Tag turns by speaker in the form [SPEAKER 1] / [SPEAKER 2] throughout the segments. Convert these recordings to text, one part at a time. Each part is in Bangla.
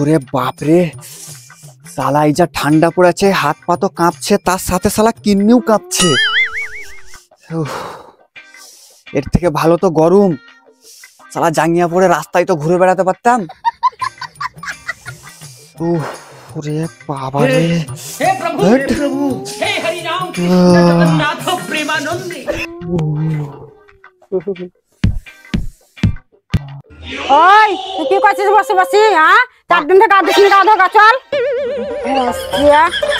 [SPEAKER 1] ওরে বাপরে, সালা এই যা ঠান্ডা পড়েছে, হাত পা তো কাঁপছে, তার সাথে সালা কিডনিও কাঁপছে। এর থেকে ভালো তো গরম, সালা জাঙ্গিয়া পরে রাস্তায় তো ঘুরে বেড়াতে পারতাম। ওরে বাবা রে,
[SPEAKER 2] हे प्रभु हे प्रभु हे हरि राम कृष्ण जगन्नाथ प्रेमानंद।
[SPEAKER 3] ওই তুই কি করছিস বসে বসে? হ্যাঁ, 4 দিন থেকে আদিস গা ধোগা, চল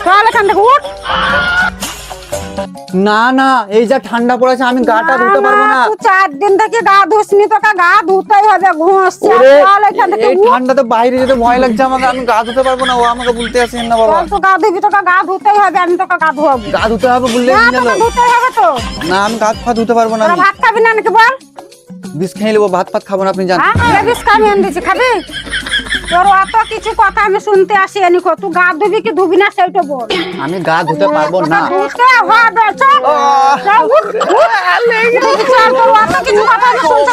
[SPEAKER 3] চল এখান থেকে উঠ।
[SPEAKER 1] না না, এই যা ঠান্ডা পড়েছে আমি গাটা ধুতে পারবো না।
[SPEAKER 3] তুই 4 দিন থেকে গা ধুসনি, তোকে গা ধুতেই হবে। ঘুমোচ্ছে, চল এখান থেকে
[SPEAKER 1] এই ঠান্ডাতে বাইরে যেতে ভয় লাগছে আমাকে, আমি গা ধুতে পারবো না। ও আমাকে বলতে আসেন না বাবা।
[SPEAKER 3] চল তো গা ধুবি, তোকে গা ধুতেই হবে। আমি তোকে গা ধোয়াবো।
[SPEAKER 1] গা ধুতে হবে বললে
[SPEAKER 3] ধুতেই হবে তো।
[SPEAKER 1] না, আমি গা পা ধুতে পারবো না।
[SPEAKER 3] ভাত খাবি না নাকি বল?
[SPEAKER 1] বিষ খেয়ে নেবো, ভাত ফাত খাবো না। আপনি জানেন
[SPEAKER 3] বিষ খাবি, এনে দিচ্ছি, খাবি? তোর অত কিছু কথা আমি শুনতে আসি এনি। তুই গা ধুবি কি ধুবি না সেইটা বল।
[SPEAKER 1] আমি গা ধুতে পারবো না।
[SPEAKER 3] ধুতে হবে, চল উঠ উঠ। চল, তোর অত কিছু কথা আমি শুনতে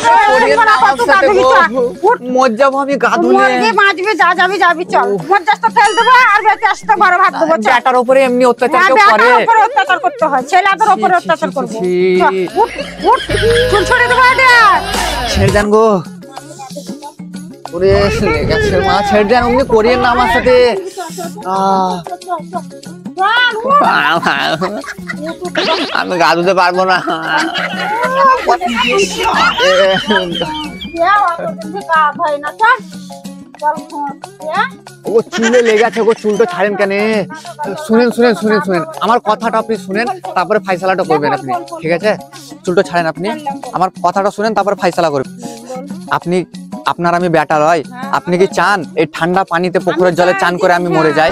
[SPEAKER 1] মর যাবো আমি গা ধুলে।
[SPEAKER 3] মাছবি, যা যাবি যাবি, চল। মজ্জাস্ত ফেল দেবো আর বেঁচে আসতে ঘরে ভাত দেবো।
[SPEAKER 1] ব্যাটার উপরে এমনি অত্যাচার কেউ করে?
[SPEAKER 3] উপরে অত্যাচার করতে হয়, ছেলেদের উপরে অত্যাচার করবো। উঠ উঠ, চুল ছড়ে দেবো।
[SPEAKER 1] ছেড়ে দেন গো। ওরে লেগেছে মা, ছেড়ে দেন। অমনি করিয়েন না আমার সাথে। আমি গা ধুতে পারবো না। ও চুলে লেগেছে গো, চুলটা ছাড়েন কেন? শুনেন শুনেন শুনেন শুনেন আমার কথাটা, আপনি শুনেন তারপরে ফাইসালাটা করবেন আপনি, ঠিক আছে? চুলটা ছাড়েন আপনি, আমার কথাটা শুনেন তারপরে ফাইসালা করবেন আপনি। আপনার আমি ব্যাটার হয়, আপনি কি চান এই ঠান্ডা পানিতে পুকুরের জলে চান করে আমি মরে যাই?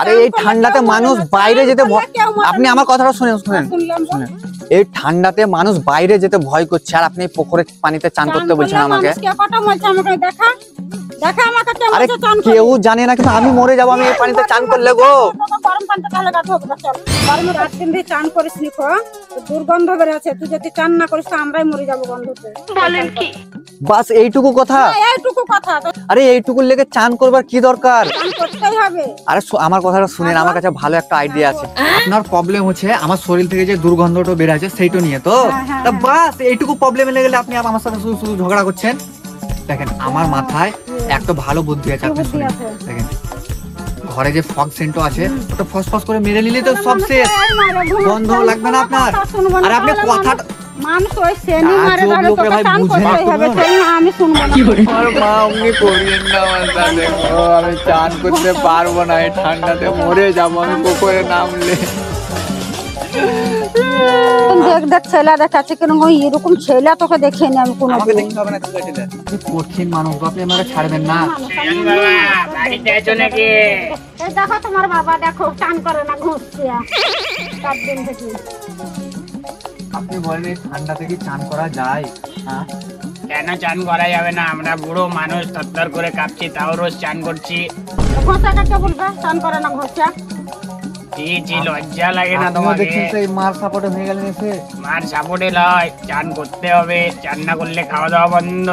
[SPEAKER 1] আরে এই ঠান্ডাতে মানুষ বাইরে যেতে আপনি আমার কথাটা শুনেন শুনেন শুনেন এই ঠান্ডাতে মানুষ বাইরে যেতে ভয় করছে, আর আপনি পুকুরের পানিতে চান করতে বলছেন আমাকে? আরে কেউ জানে না, কিন্তু আমি মরে যাবো আমি এই পানিতে চান করলে গো।
[SPEAKER 3] চান করিস নি, দুর্গন্ধ বেরোচ্ছে। তুই যদি চান না করিস তো আমরাই মরে যাবো গন্ধতে। বলেন কি?
[SPEAKER 1] বাস এইটুকু কথা?
[SPEAKER 3] এইটুকু কথা।
[SPEAKER 1] আরে এইটুকুর লেগে চান করবার কি দরকার?
[SPEAKER 3] করতেই হবে।
[SPEAKER 1] আরে আমার কথাটা শুনেন, আমার কাছে ভালো একটা আইডিয়া আছে। আপনার প্রবলেম হচ্ছে আমার শরীর থেকে যে দুর্গন্ধটা বের আছে সেইটা নিয়ে, তো বাস এইটুকু প্রবলেমে লেগে আপনি আমার সাথে শুধু শুধু ঝগড়া করছেন। দেখেন আমার মাথায় একটা ভালো বুদ্ধি আছে, আপনি শুনেন। দেখেন ঘরে যে ফগ সেন্ট আছে ওটা ফসফস করে মেরে নিলে তো সব শেষ, গন্ধ লাগবে না আপনার। আর আপনি কথাটা
[SPEAKER 3] মানুষ ওই সেনি মারে ধরে তোকে চান করতে হবে, চল না আমি শুনবো না।
[SPEAKER 1] আর মা অমনি করিয়েন না আমার সাথে, আমি চান করতে পারবো না, এই ঠান্ডাতে মরে যাবো আমি পুকুরে নামলে।
[SPEAKER 3] দেখ দেখ ছেলে দেখাচ্ছে কেন, এরকম ছেলে তোকে দেখিনি আমি কোনো।
[SPEAKER 1] আমাকে দেখতে হবে না, ঠিক আছে? কঠিন মানুষ, আপনি আমাকে ছাড়বেন না।
[SPEAKER 2] বাড়িতে আছো নাকি?
[SPEAKER 3] দেখো তোমার বাবা, দেখো চান করে না, ঘুরছে 4 দিন থেকে।
[SPEAKER 1] আপনি বলেন এই ঠান্ডা থেকে চান করা যায়?
[SPEAKER 2] কেন চান করা যাবে না? আমরা বুড়ো মানুষ, তত্তর করে কাঁপছি, তাও রোজ চান করছি।
[SPEAKER 3] ঘষা কাকে বলবে চান করে না? ঘষা
[SPEAKER 2] লজ্জা লাগে না তোমাকে?
[SPEAKER 1] মার সাপোর্টে হয়ে গেলেন এসে।
[SPEAKER 2] মার সাপোর্টে লয়, চান করতে হবে। চান না করলে খাওয়া দাওয়া বন্ধ।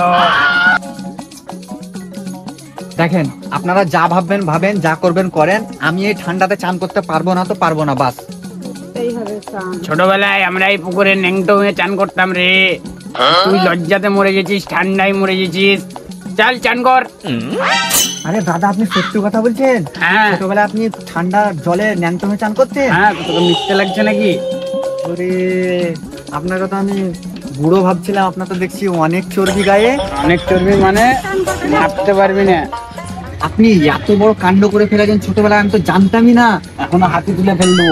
[SPEAKER 1] দেখেন আপনারা যা ভাববেন ভাবেন, যা করবেন করেন, আমি এই ঠান্ডাতে চান করতে পারবো না তো পারবো না, বাস।
[SPEAKER 2] ছোটবেলায় আমরা এই পুকুরে ন্যাংটো হয়ে চান করতাম রে। তুই লজ্জাতে মরে গেছিস, ঠান্ডায় মরে গেছিস। চল চান কর।
[SPEAKER 1] আরে দাদা আপনি সত্যি কথা বলছেন?
[SPEAKER 2] হ্যাঁ,
[SPEAKER 1] ছোটবেলায় আপনি ঠান্ডা জলে ন্যাংটো হয়ে চান করতেন?
[SPEAKER 2] হ্যাঁ, তোকে মিথ্যে লাগছে নাকি?
[SPEAKER 1] ওরে আপনার কথা আমি বুড়ো ভাবছিলাম, আপনার তো দেখছি অনেক চর্বি গায়ে।
[SPEAKER 2] অনেক চর্বি মানে ভাবতে পারবি না।
[SPEAKER 1] আপনি এত বড় কাণ্ড করে ফেলেছেন ছোটবেলায়, আমি তো জানতামই না।
[SPEAKER 2] এখনো হাতি তুলে ফেলবো।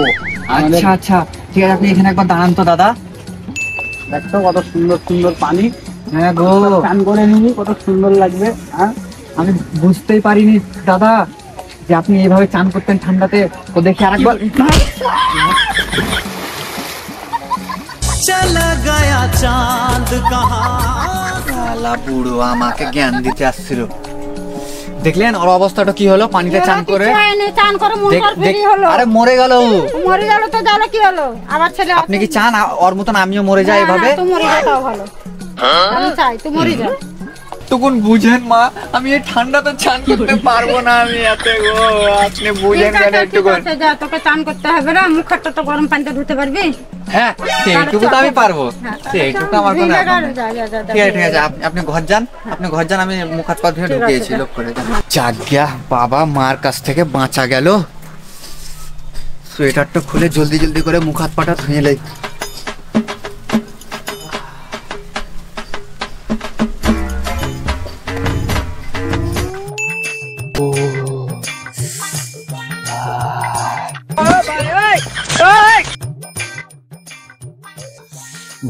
[SPEAKER 1] আচ্ছা আচ্ছা ঠিক আছে, আপনি এখানে একবার দাঁড়ান তো দাদা।
[SPEAKER 2] দেখতো কত সুন্দর সুন্দর পানি।
[SPEAKER 1] হ্যাঁ গো,
[SPEAKER 2] চান করে নিবি, কত সুন্দর লাগবে। হ্যাঁ,
[SPEAKER 1] আমি বুঝতেই পারিনি দাদা যে আপনি এইভাবে চান করতেন ঠান্ডাতে। তো দেখি আরেকবার।
[SPEAKER 4] চলা গয়া চাঁদ কাহা।
[SPEAKER 1] বুড়ো আমাকে জ্ঞান দিতে আসছিল। দেখলেন ওর অবস্থাটা কি হলো পানিতে চান করে? আরে মরে গেল।
[SPEAKER 3] মরে গেল তো, জানো কি হলো? আবার ছেলে।
[SPEAKER 1] আপনি কি চান ওর মতন আমিও মরে যাই এভাবে?
[SPEAKER 3] মরে যাওয়াটাও ভালো। আমি চাই তুই মরে যা।
[SPEAKER 1] তখন বুঝেন মা, আমি এই ঠান্ডাতে চান করতে পারবো না, আমি এতে গো, আপনি বুঝেন কেন একটু
[SPEAKER 3] ঠিক আছে, যা, তোকে চান করতে হবে না, মুখ হাতটা তো গরম পানিতে ধুতে পারবি?
[SPEAKER 1] হ্যাঁ সেইটুকু তো আমি পারবো, সেইটুকু আমার কোনো ব্যাপার না।
[SPEAKER 3] যা, যা, যা, যা।
[SPEAKER 1] ঠিক আছে ঠিক আছে, আপনি ঘর যান, আপনি ঘর যান, আমি মুখ হাত পা ধুয়ে ঢুকিয়েছি লোক করে যান। যাক গিয়া বাবা, মার কাছ থেকে বাঁচা গেল। সোয়েটারটা খুলে জলদি জলদি করে মুখ হাত পাটা ধুয়ে লাই।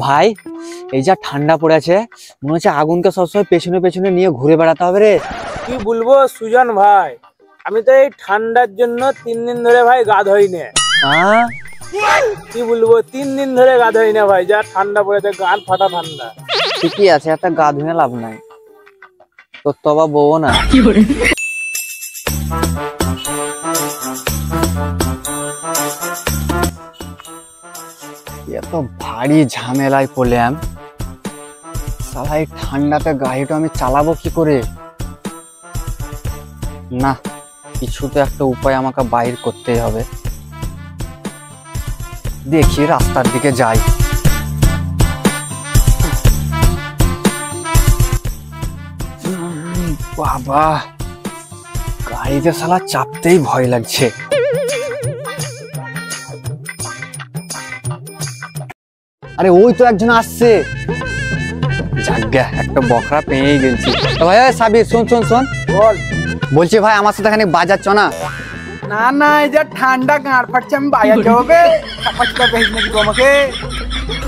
[SPEAKER 1] ভাই এই যা ঠান্ডা পড়েছে, মনে হচ্ছে আগুনকে সবসময় পেছনে পেছনে নিয়ে ঘুরে বেড়াতে হবে রে।
[SPEAKER 5] কি বলবো সুজন ভাই, আমি তো এই ঠান্ডার জন্য 3 দিন ধরে ভাই গা ধোই না।
[SPEAKER 1] হ্যাঁ
[SPEAKER 5] কি বলবো, 3 দিন ধরে গা ধোই না ভাই, যা ঠান্ডা পড়েছে, গান ফাটা ঠান্ডা।
[SPEAKER 1] ঠিকই আছে, একটা গা ধুয়ে লাভ নাই, তোর তো আবার বউ না। এত ভারী ঝামেলায় পড়লাম, সালা এই ঠান্ডাতে গাড়িটা আমি চালাবো কি করে? না, কিছু তো একটা উপায় আমাকে বাইর করতেই হবে। দেখি রাস্তার দিকে যাই। বাবা, গাড়িতে শালা চাপতেই ভয় লাগছে। আরে ওই তো একজন আসছে, যাজ্ঞা একটা বকরা পেয়ে গেছি। তো ভাই সাবির, শোন শোন শোন,
[SPEAKER 5] বল।
[SPEAKER 1] বলছি ভাই আমার সাথে খানিক বাজার চ না।
[SPEAKER 5] না না, এই যে ঠান্ডা গাঁড় ফাটছে, আমি বাইরে যাবে আমাকে।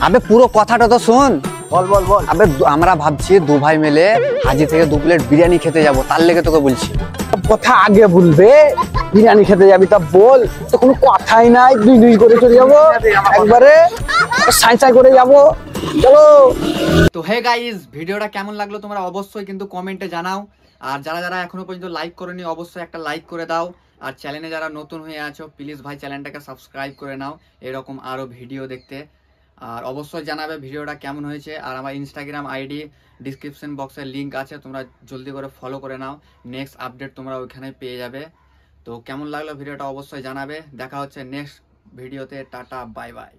[SPEAKER 1] আবে পুরো কথাটা তো শোন।
[SPEAKER 5] বল বল বল।
[SPEAKER 1] আবে আমরা ভাবছি দু ভাই মিলে হাজি থেকে 2 প্লেট বিরিয়ানি খেতে যাব, তার লেগে তোকে বলছি।
[SPEAKER 5] কথা আগে বলবে, বিরিয়ানি খেতে যাবি তা বল, তো কোনো কথাই নাই, দুই দুই করে চলে যাবো, একবারে সাই সাই করে যাবো, চলো।
[SPEAKER 1] তো হে গাইস, ভিডিওটা কেমন লাগলো তোমরা অবশ্যই কিন্তু কমেন্টে জানাও। আর যারা যারা এখনো পর্যন্ত লাইক করোনি অবশ্যই একটা লাইক করে দাও। আর চ্যানেলে যারা নতুন হয়ে আছো প্লিজ ভাই চ্যানেলটাকে সাবস্ক্রাইব করে নাও এরকম আরো ভিডিও দেখতে। আর অবশ্যই জানাবে ভিডিওটা কেমন হয়েছে। আর আমার ইনস্টাগ্রাম আইডি ডিসক্রিপশন বক্সে লিংক আছে, তোমরা জলদি করে ফলো করে নাও, নেক্সট আপডেট তোমরা ওইখানে পেয়ে যাবে। তো কেমন লাগলো ভিডিওটা অবশ্যই জানাবে। দেখা হচ্ছে নেক্সট ভিডিওতে, টাটা বাই বাই।